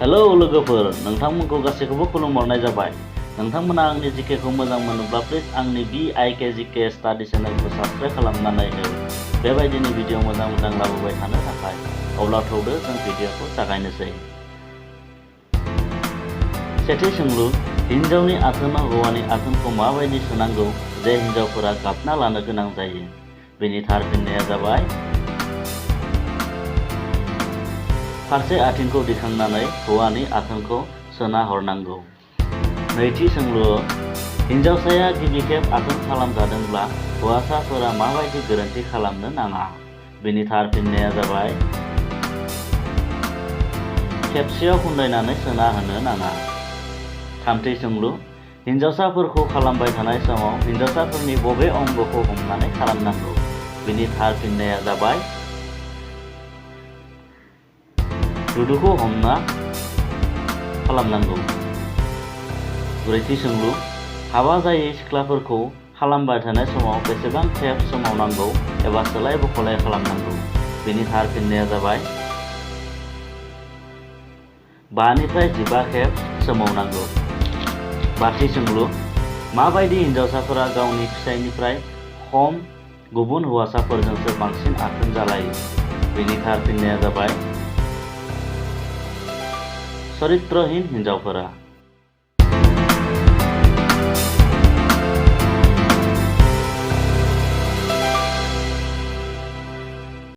Hello लोगोफोर, नोंथांमोनखौ गासैखौबो खुलुमहरनाय जाबाय। नोंथांमोना आंनि जिकेखौ मोजां मोनोब्ला प्लिज आंनि BIK जिके स्टाडि चेनेलखौ साबस्क्राइब खालामनानै हो। बेबायदिनो भिडिअ मोजां लाबोबाय थानो थाखाय। अब्ला थौदो जों भिडिअखौ जागायनोसै। सेथि सोंलु, हिन्जावनि आथोनाव हौवानि आथोनखौ माबायदि सोनांगौ जे हिन्जावफोरा गाबना लानो गोनां जायो? बेनि थार फिननाया जाबाय फारसे आथिंखौ दिखांनानै हौवानि आथोनखौ सोना हरनांगौ। नैथि सोंलु, हिन्जावसाया गिबि खेब आथोन खालामजादोंब्ला हौवासाफोरा माबायदि गोरोन्थि खालामनो नाङा? बेनि थार फिननाया जाबाय खेबसेयाव खुन्दायनानै सोना होनो नाङा। थामथि सोंलु, हिन्जावसाफोरखौ खालामबाय थानाय समाव हिन्जावसाफोरनि बबे अंगखौ हमनानै खालामनांगौ? बेनि थार फिननाया जाबाय दुदुखौ हमना खालामनांगौ। ब्रैथि सोंलु, हाबा जायै सिख्लाफोरखौ खालामबाय थानाय समाव बेसेबां खेब सोमावनांगौ एबा सोलाय बखलाय खालामनांगौ? बेनि थार फिननाया जाबाय 5 निफ्राय 15 खेब सोमावनांगौ। बाथि सोंलु, माबायदि हिन्जावसाफोरा गावनि फिसायनिफ्राय खम गुबुन हौवासाफोरजोंसो बांसिन आथोन जालायो? बेनि थार फिननाया जाबाय चरित्रहीन हिन्जावफोरा।